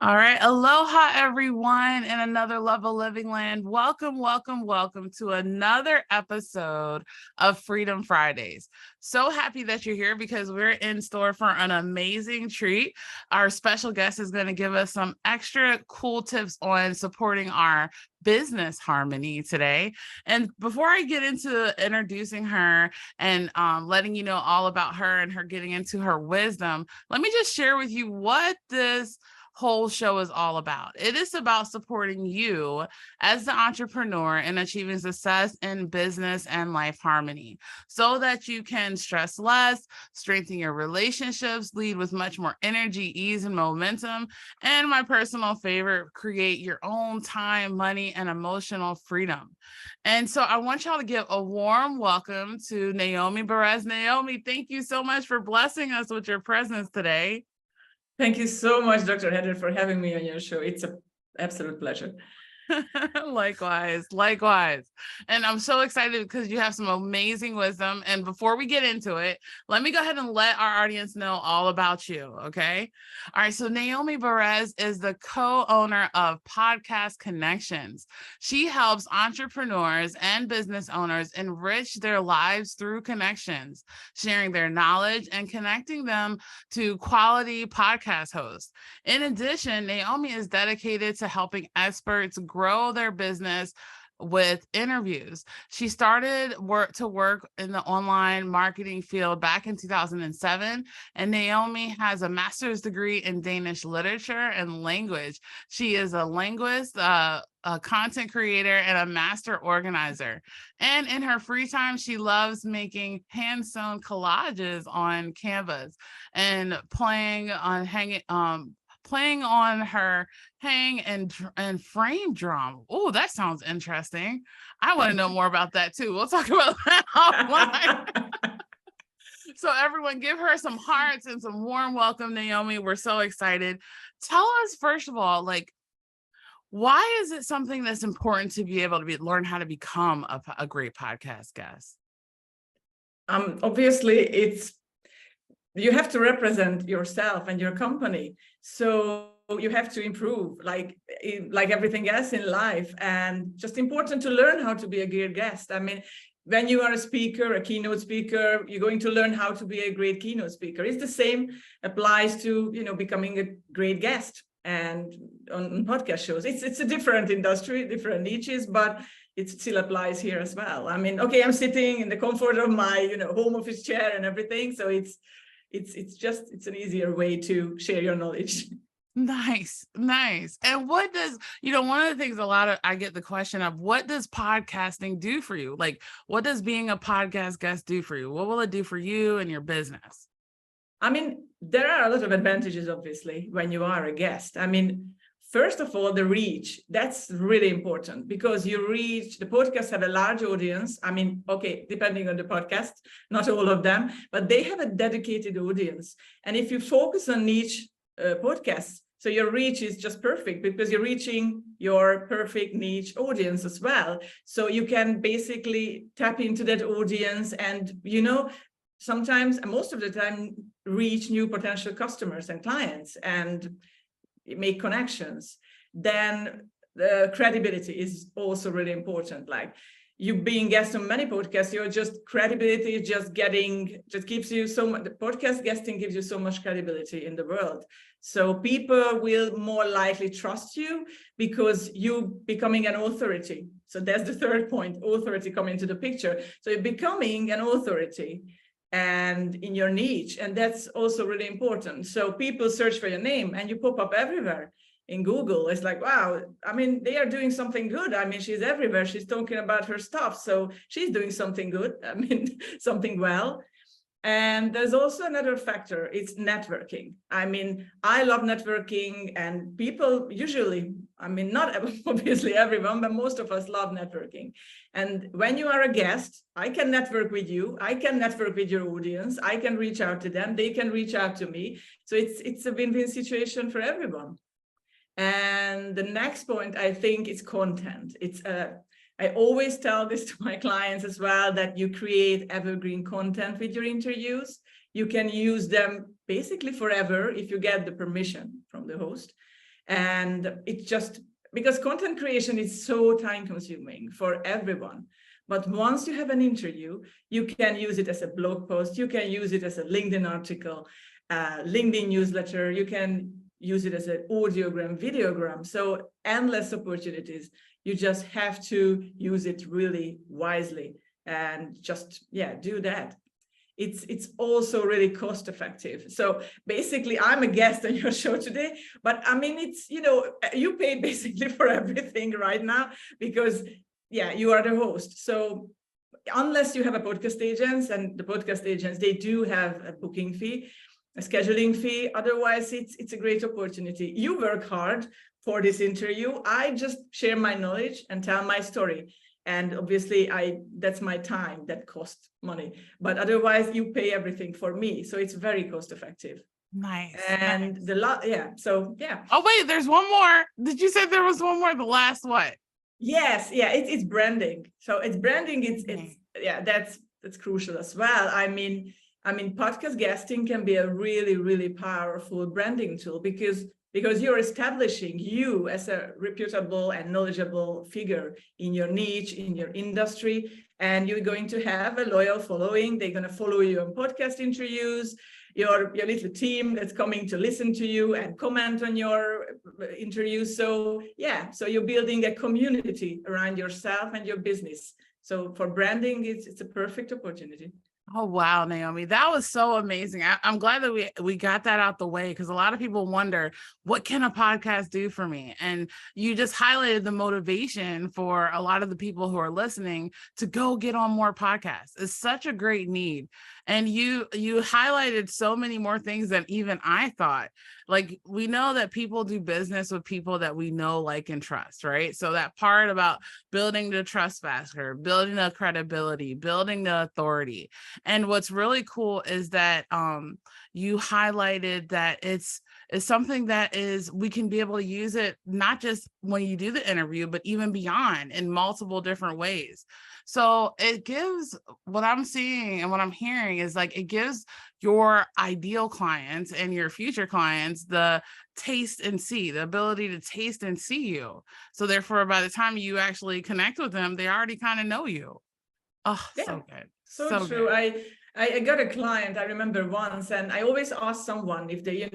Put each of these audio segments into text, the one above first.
All right. Aloha, everyone, in another level living land. Welcome, welcome, welcome to another episode of Freedom Fridays. So happy that you're here because we're in store for an amazing treat. Our special guest is going to give us some extra cool tips on supporting our business harmony today. And before I get into introducing her and letting you know all about her and her getting into her wisdom, let me just share with you what this whole show is all about. It is about supporting you as the entrepreneur in achieving success in business and life harmony so that you can stress less, strengthen your relationships, lead with much more energy, ease, and momentum. And my personal favorite, create your own time, money, and emotional freedom. And so I want y'all to give a warm welcome to Noemi Beres. Noemi, thank you so much for blessing us with your presence today. Thank you so much, Dr. Hedder, for having me on your show. It's an absolute pleasure. Likewise. And I'm so excited because you have some amazing wisdom. And before we get into it, let me go ahead and let our audience know all about you. Okay. All right. So Noemi Beres is the co-owner of Podcast Connections. She helps entrepreneurs and business owners enrich their lives through connections, sharing their knowledge and connecting them to quality podcast hosts. In addition, Noemi is dedicated to helping experts grow their business with interviews. She started to work in the online marketing field back in 2007, and Noemi has a master's degree in Danish Literature and Language. She is a linguist, a content creator, and a master organizer. And in her free time, she loves making hand-sewn collages on canvas and playing on her hang and frame drum. Oh, that sounds interesting. I want to know more about that too. We'll talk about that offline. So everyone, give her some hearts and some warm welcome, Noemi. We're so excited. Tell us, first of all, why is it something that's important to be able to learn how to become a great podcast guest? Obviously, you have to represent yourself and your company. So you have to improve like everything else in life, and just important to learn how to be a great guest. I mean, when you are a speaker, a keynote speaker, you're going to learn how to be a great keynote speaker. It's the same applies to, becoming a great guest and on podcast shows. It's a different industry, different niches, but it still applies here as well. I mean, okay, I'm sitting in the comfort of my, home office chair and everything. So it's an easier way to share your knowledge. Nice. And what does, one of the things I get the question of, what does podcasting do for you? Like, what does being a podcast guest do for you? What will it do for you and your business? I mean, there are a lot of advantages, obviously, when you are a guest. I mean, first of all, the reach, that's really important because the podcasts have a large audience. I mean, okay, depending on the podcast, not all of them, but they have a dedicated audience. And if you focus on niche podcasts, so your reach is just perfect because you're reaching your perfect niche audience as well. So you can basically tap into that audience and, sometimes, and most of the time, reach new potential customers and clients and make connections. Then the credibility is also really important. Like, you being guest on many podcasts, your just credibility just gives you so much. The podcast guesting gives you so much credibility in the world. So people will more likely trust you because you becoming an authority. So that's the third point, authority come into the picture. So you're becoming an authority and in your niche, and that's also really important. So people search for your name and you pop up everywhere. In Google, it's like, wow, I mean, they are doing something good. I mean, she's everywhere. She's talking about her stuff. So she's doing something good. I mean, something well. And there's also another factor. It's networking. I mean, I love networking, and people usually, I mean, not obviously everyone, but most of us love networking. And when you are a guest, I can network with you. I can network with your audience. I can reach out to them. They can reach out to me. So it's a win-win situation for everyone. And the next point, I think, is content. I always tell this to my clients as well, that you create evergreen content with your interviews. You can use them basically forever if you get the permission from the host. And it just, because content creation is so time consuming for everyone. But once you have an interview, you can use it as a blog post, you can use it as a LinkedIn article, LinkedIn newsletter, you can use it as an audiogram, videogram. So endless opportunities. You just have to use it really wisely and just, do that. It's also really cost effective. So basically, I'm a guest on your show today, but I mean, it's, you pay basically for everything right now because you are the host. So unless you have a podcast agent, and the podcast agents, they do have a booking fee, a scheduling fee. Otherwise, it's a great opportunity. You work hard for this interview. I just share my knowledge and tell my story. And obviously, that's my time that costs money. But otherwise, you pay everything for me. So it's very cost effective. Nice. And nice. So. Oh, wait, there's one more. Did you say there was one more? The last what? Yes, it's branding. So it's branding. That's crucial as well. I mean, podcast guesting can be a really, really powerful branding tool because you're establishing you as a reputable and knowledgeable figure in your niche, in your industry, and you're going to have a loyal following. They're going to follow you on podcast interviews, your little team that's coming to listen to you and comment on your interviews. So you're building a community around yourself and your business. So for branding, it's a perfect opportunity. Oh, wow, Noemi, that was so amazing. I'm glad that we got that out the way, because a lot of people wonder, what can a podcast do for me? And you just highlighted the motivation for a lot of the people who are listening to go get on more podcasts. It's such a great need. And you highlighted so many more things than even I thought. Like, we know that people do business with people that we know, like, and trust, right? So that part about building the trust factor, building the credibility, building the authority. And what's really cool is that you highlighted that it's something that we can be able to use it not just when you do the interview, but even beyond in multiple different ways. So it gives, what I'm seeing and what I'm hearing is, like, it gives your ideal clients and your future clients the taste and see, the ability to taste and see you. So therefore, by the time you actually connect with them, they already kind of know you. Oh, so good. So true. Good. I got a client, I remember once, and I always ask someone if they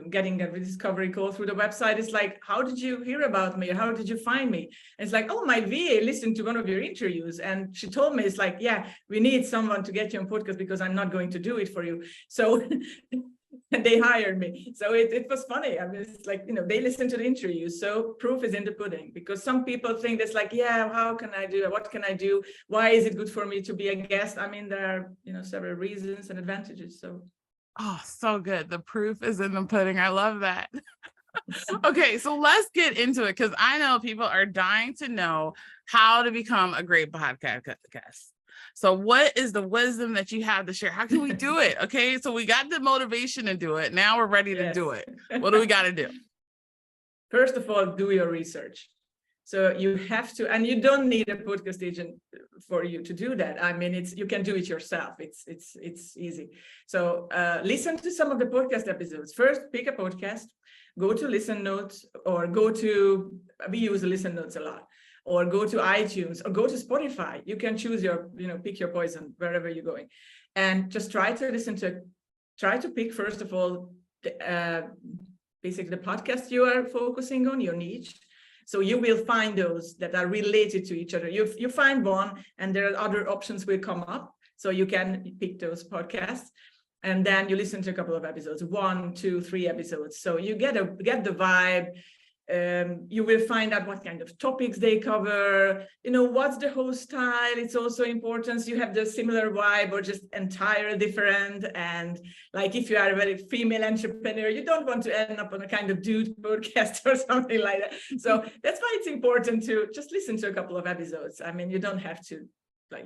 getting a discovery call through the website. It's like, how did you hear about me? Or how did you find me? And it's like, oh, my VA listened to one of your interviews, and she told me, it's like, we need someone to get you on podcast because I'm not going to do it for you. So and they hired me. So it was funny. I mean, it's like, they listen to the interview. So proof is in the pudding, because some people think that's like, how can I do it? What can I do? Why is it good for me to be a guest? I mean, there are, several reasons and advantages. So. Oh, so good. The proof is in the pudding. I love that. Okay, so let's get into it, because I know people are dying to know how to become a great podcast guest. So what is the wisdom that you have to share? How can we do it? Okay, so we got the motivation to do it. Now we're ready to do it. What do we got to do? First of all, do your research. So you have to, and you don't need a podcast agent for you to do that. I mean, you can do it yourself. It's easy. So listen to some of the podcast episodes. First, pick a podcast, go to Listen Notes, or we use Listen Notes a lot, or go to iTunes, or go to Spotify. You can choose pick your poison wherever you're going, and just try to pick, first of all, basically the podcast you are focusing on, your niche. So you will find those that are related to each other. You find one, and there are other options will come up. So you can pick those podcasts, and then you listen to a couple of episodes, 1, 2, 3 episodes. So you get the vibe. You will find out what kind of topics they cover, what's the host style. It's also important. So you have the similar vibe or just entirely different. And like, if you are a very female entrepreneur, you don't want to end up on a kind of dude podcast or something like that. So that's why it's important to just listen to a couple of episodes. I mean, you don't have to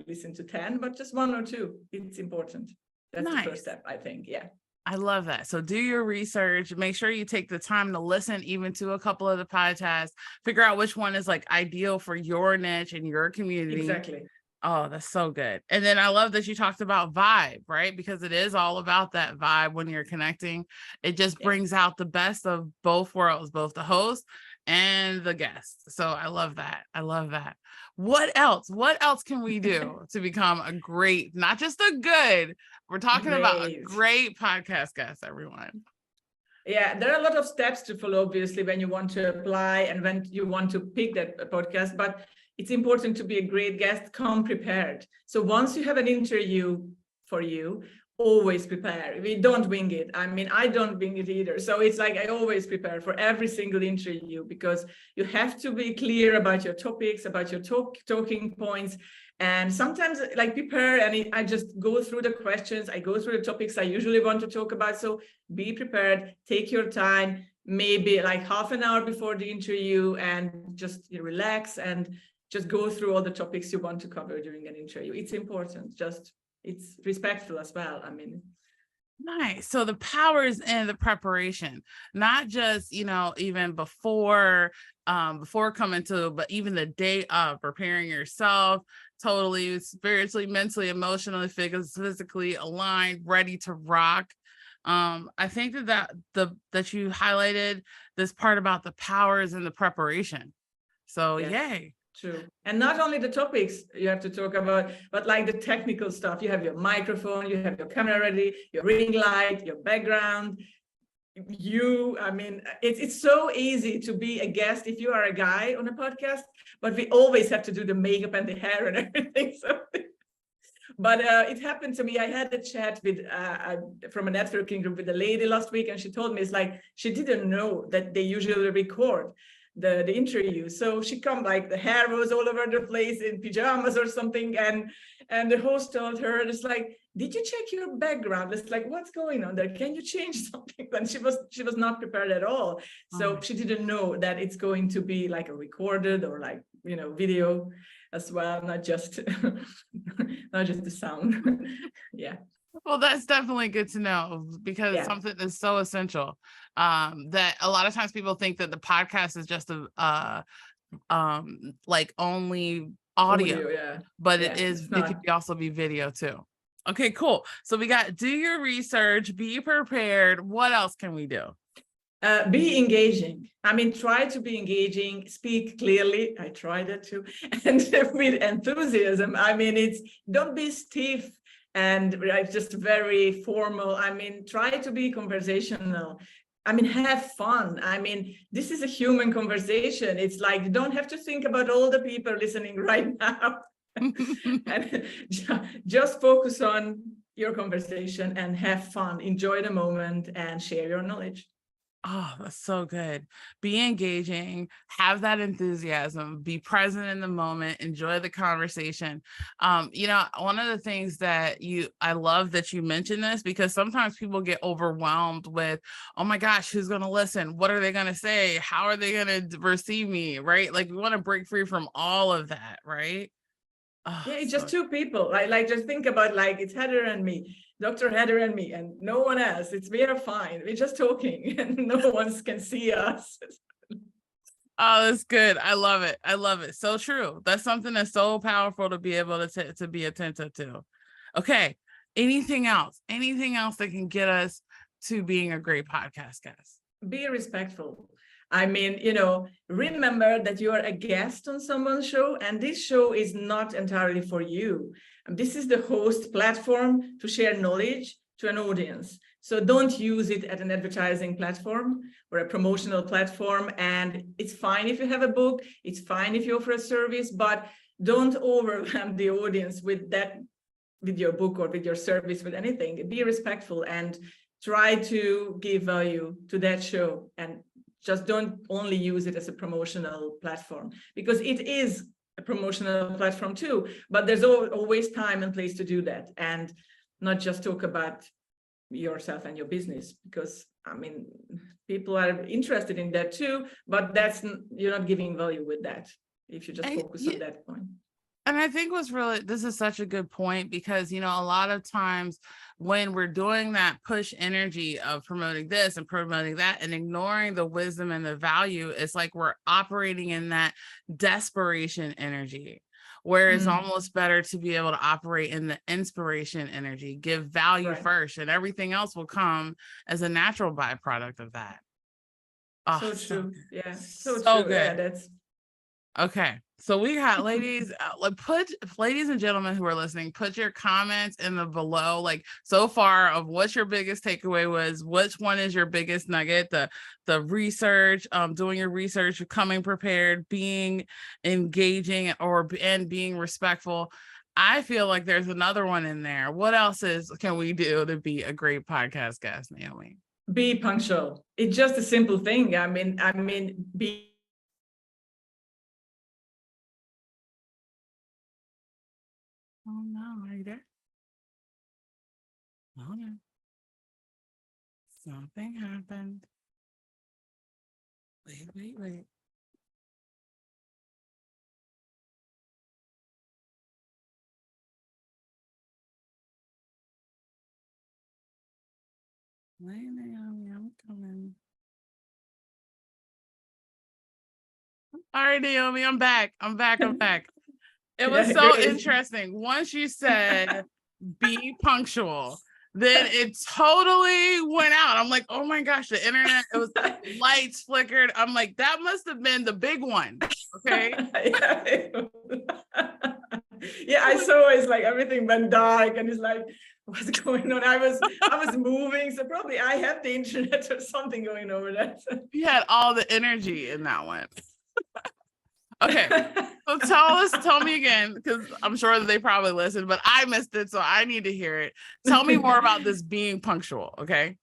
listen to 10, but just 1 or 2. It's important. That's nice. The first step, I think. Yeah. I love that. So do your research, make sure you take the time to listen even to a couple of the podcasts, figure out which one is ideal for your niche and your community. Exactly. Oh, that's so good. And then I love that you talked about vibe, right? Because it is all about that vibe when you're connecting. It just Yeah. brings out the best of both worlds, both the host and the guest. So I love that. I love that. What else? What else can we do to become a great, not just a good, we're talking about a Great. great podcast guest, everyone. Yeah, there are a lot of steps to follow, obviously, when you want to apply and when you want to pick that podcast. But it's important to be a great guest, come prepared. So once you have an interview for you, always prepare. We don't wing it. I mean, I don't wing it either. So it's like I always prepare for every single interview, because you have to be clear about your topics, about your talking points. And sometimes like prepare, and I just go through the questions, I go through the topics I usually want to talk about. So be prepared, take your time, maybe like half an hour before the interview, and just relax and just go through all the topics you want to cover during an interview. It's important, just it's respectful as well. I mean, nice. So the power is in the preparation, not just, even before coming to, but even the day of, preparing yourself totally spiritually, mentally, emotionally, physically aligned, ready to rock. I think that you highlighted this part about the powers in the preparation. So yes. yay. True. And not only the topics you have to talk about, but like the technical stuff. You have your microphone, you have your camera ready, your ring light, your background. I mean, it's so easy to be a guest if you are a guy on a podcast, but we always have to do the makeup and the hair and everything. So, but it happened to me. I had a chat with from a networking group with a lady last week, and she told me it's like she didn't know that they usually record the interview. So she come like the hair was all over the place in pajamas or something, and the host told her, it's like, did you check your background? It's like, what's going on there? Can you change something? And she was not prepared at all. So she didn't know that it's going to be like a recorded or like video as well, not just the sound. Yeah. Well, that's definitely good to know, because something is so essential, that a lot of times people think that the podcast is just like only audio, but it can also be video too. Okay, cool. So we got do your research, be prepared. What else can we do? Be engaging. I mean, try to be engaging, speak clearly. I tried that too. And with enthusiasm. I mean, don't be stiff and just very formal. I mean, try to be conversational. I mean, have fun. I mean, this is a human conversation. It's like, you don't have to think about all the people listening right now. And just focus on your conversation and have fun. Enjoy the moment and share your knowledge. Oh, that's so good. Be engaging, have that enthusiasm, be present in the moment, enjoy the conversation. One of the things that I love that you mentioned this, because sometimes people get overwhelmed with, oh my gosh, who's going to listen? What are they going to say? How are they going to receive me? Right? Like we want to break free from all of that, right? Oh, yeah, it's just two people. Like just think about like it's Heather and me, Dr. Heather and me, and no one else. We are fine. We're just talking, and no one can see us. Oh, that's good. I love it. I love it. So true. That's something that's so powerful to be able to be attentive to. Okay. Anything else? Anything else that can get us to being a great podcast guest? Be respectful. I mean, remember that you are a guest on someone's show, and this show is not entirely for you. This is the host platform to share knowledge to an audience. So don't use it as an advertising platform or a promotional platform. And it's fine if you have a book, it's fine if you offer a service, but don't overwhelm the audience with your book or with your service, with anything. Be respectful and try to give value to that show, and just don't only use it as a promotional platform, because it is a promotional platform too, but there's always time and place to do that, and not just talk about yourself and your business, because I mean, people are interested in that too, but you're not giving value with that if you just focus on that point. And I think this is such a good point, because, a lot of times when we're doing that push energy of promoting this and promoting that and ignoring the wisdom and the value, it's like we're operating in that desperation energy, where it's almost better to be able to operate in the inspiration energy, give value first, and everything else will come as a natural byproduct of that. Oh, so true. Yeah, so so true. good. Yeah, that's okay. So we got ladies, ladies and gentlemen who are listening, put your comments in the below, like so far of what your biggest takeaway was, which one is your biggest nugget, the research, doing your research, coming prepared, being engaging and being respectful. I feel like there's another one in there. What else can we do to be a great podcast guest, Noemi? be punctual. It's just a simple thing. I mean, be Oh no, are you there? Oh no. Something happened. Wait. Wait, Naomi, I'm coming. All right, Naomi, I'm back. It was so interesting. Once you said be punctual, then it totally went out. I'm like, oh my gosh, the internet, it was lights flickered. I'm like, that must have been the big one. Okay. Yeah, I saw it's like everything went dark and it's like, what's going on? I was moving, so probably I have the internet or something going over there. You had all the energy in that one. Okay, so tell me again, because I'm sure that they probably listened, but I missed it, so I need to hear it. Tell me more about this being punctual, okay?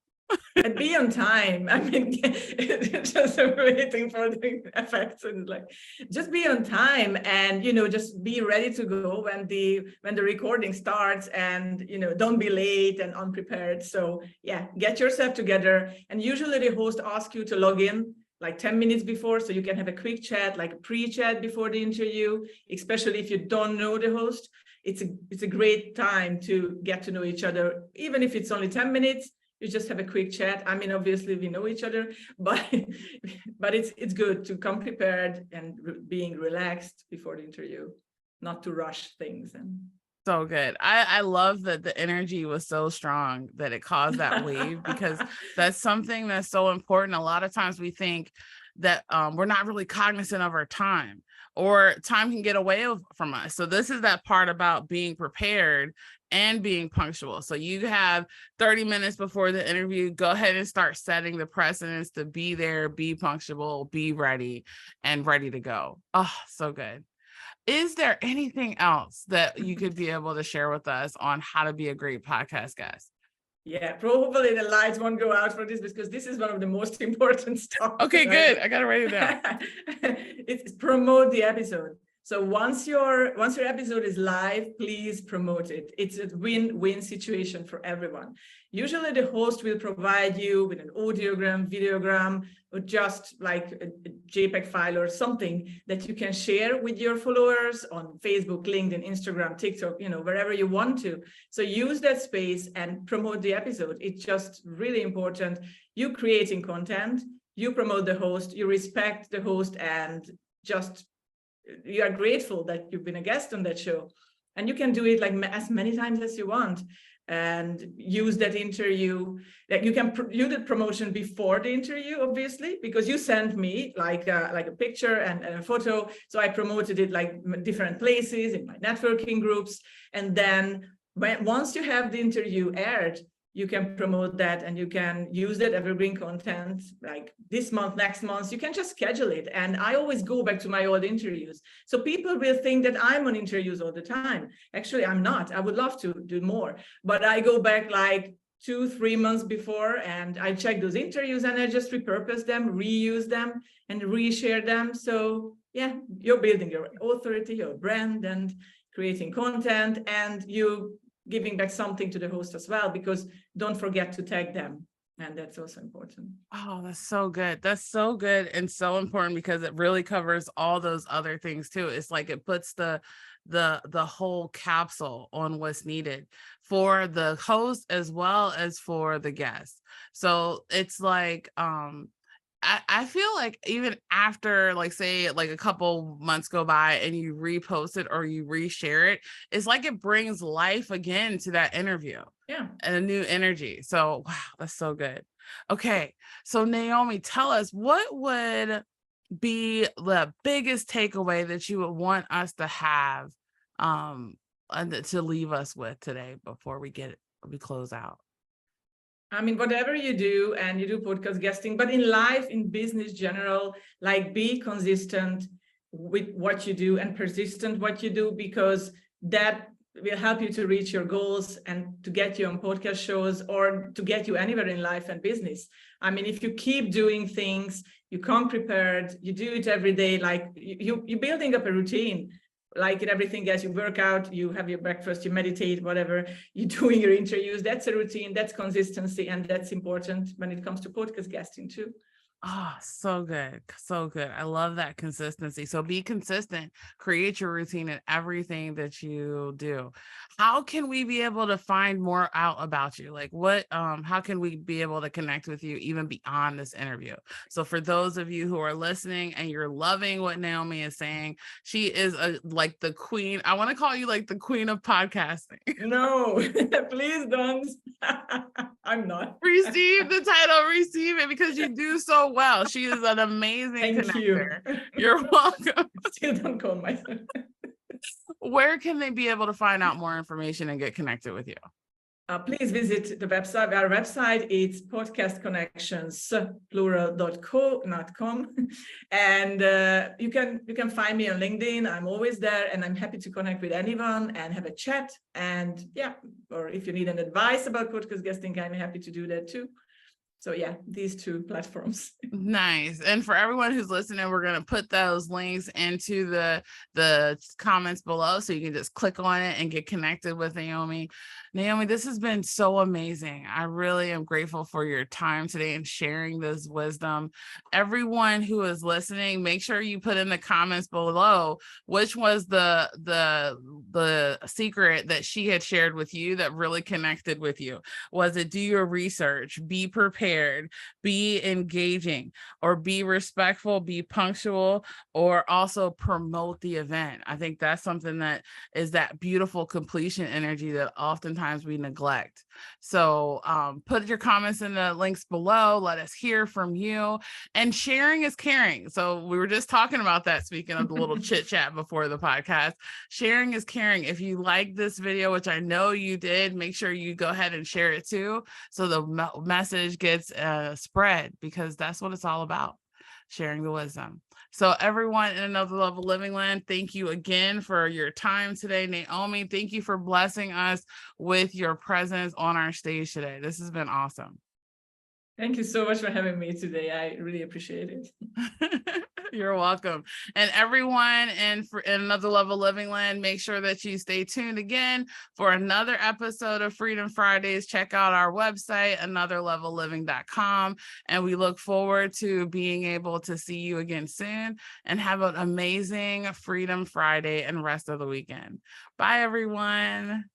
And be on time. I mean, just waiting for the effects and like, just be on time, and just be ready to go when the recording starts, and don't be late and unprepared. So yeah, get yourself together. And usually the host asks you to log in like 10 minutes before, so you can have a quick chat, like a pre-chat before the interview, especially if you don't know the host. It's a great time to get to know each other, even if it's only 10 minutes. You just have a quick chat. I mean, obviously we know each other, but it's good to come prepared and being relaxed before the interview, not to rush things. And so good. I love that the energy was so strong that it caused that wave, because that's something that's so important. A lot of times we think that we're not really cognizant of our time, or time can get away from us. So this is that part about being prepared and being punctual. So you have 30 minutes before the interview, go ahead and start setting the precedents to be there, be punctual, be ready, and ready to go. Oh, so good. Is there anything else that you could be able to share with us on how to be a great podcast guest? Yeah, probably the lights won't go out for this, because this is one of the most important stuff. Okay, good. I got to write it down. It's promote the episode. So once your episode is live, please promote it. It's a win-win situation for everyone. Usually the host will provide you with an audiogram, videogram, or just like a JPEG file or something that you can share with your followers on Facebook, LinkedIn, Instagram, TikTok, wherever you want to. So use that space and promote the episode. It's just really important. You creating content, you promote the host, you respect the host, and just you are grateful that you've been a guest on that show. And you can do it like as many times as you want, and use that interview. Like you can do the promotion before the interview, obviously, because you sent me like a picture and a photo. So I promoted it like different places in my networking groups. And then once you have the interview aired, you can promote that, and you can use that evergreen content like this month, next month. You can just schedule it. And I always go back to my old interviews. So people will think that I'm on interviews all the time. Actually, I'm not. I would love to do more, but I go back like 2-3 months before, and I check those interviews, and I just repurpose them, reuse them, and reshare them. So yeah, you're building your authority, your brand, and creating content, and you giving back something to the host as well, because don't forget to tag them. And that's also important. Oh, that's so good. That's so good and so important, because it really covers all those other things too. It's like it puts the whole capsule on what's needed for the host as well as for the guest. So it's like I feel like even after, like, say, like a couple months go by and you repost it or you reshare it, it's like it brings life again to that interview. Yeah. And a new energy. So, wow, that's so good. Okay. So, Noemi, tell us, what would be the biggest takeaway that you would want us to have, and to leave us with today before we close out? I mean, whatever you do, and you do podcast guesting, but in life, in business general, like, be consistent with what you do and persistent what you do, because that will help you to reach your goals and to get you on podcast shows or to get you anywhere in life and business. I mean, if you keep doing things, you come prepared, you do it every day, like you're building up a routine. Like in everything else, you work out, you have your breakfast, you meditate, whatever, you're doing your interviews. That's a routine, that's consistency, and that's important when it comes to podcast guesting too. Oh, so good. So good. I love that consistency. So be consistent, create your routine in everything that you do. How can we be able to find more out about you? Like, how can we be able to connect with you even beyond this interview? So for those of you who are listening and you're loving what Noemi is saying, she is like the queen. I want to call you like the queen of podcasting. No, please don't. I'm not. Receive the title, receive it, because you do so well. She is an amazing Thank connector. you. You're welcome. Still don't call myself. Where can they be able to find out more information and get connected with you? Please visit the website. Our website is podcastconnections.com. And you can find me on LinkedIn. I'm always there, and I'm happy to connect with anyone and have a chat. And yeah, or if you need an advice about podcast guesting, I'm happy to do that too. So yeah, these two platforms. Nice. And for everyone who's listening, we're going to put those links into the comments below, so you can just click on it and get connected with Noemi. Noemi, this has been so amazing. I really am grateful for your time today and sharing this wisdom. Everyone who is listening, make sure you put in the comments below which was the secret that she had shared with you that really connected with you. Was it do your research, be prepared, be engaging, or be respectful, be punctual, or also promote the event? I think that's something that is that beautiful completion energy that oftentimes we neglect. So put your comments in the links below. Let us hear from you. And sharing is caring. So we were just talking about that, speaking of the little chit chat before the podcast. Sharing is caring. If you like this video, which I know you did, make sure you go ahead and share it too, so the message gets spread, because that's what it's all about. Sharing the wisdom. So everyone in Another Level Living Land, thank you again for your time today. Noemi, thank you for blessing us with your presence on our stage today. This has been awesome. Thank you so much for having me today. I really appreciate it. You're welcome. And everyone in Another Level Living Land, make sure that you stay tuned again for another episode of Freedom Fridays. Check out our website, anotherlevelliving.com. And we look forward to being able to see you again soon, and have an amazing Freedom Friday and rest of the weekend. Bye, everyone.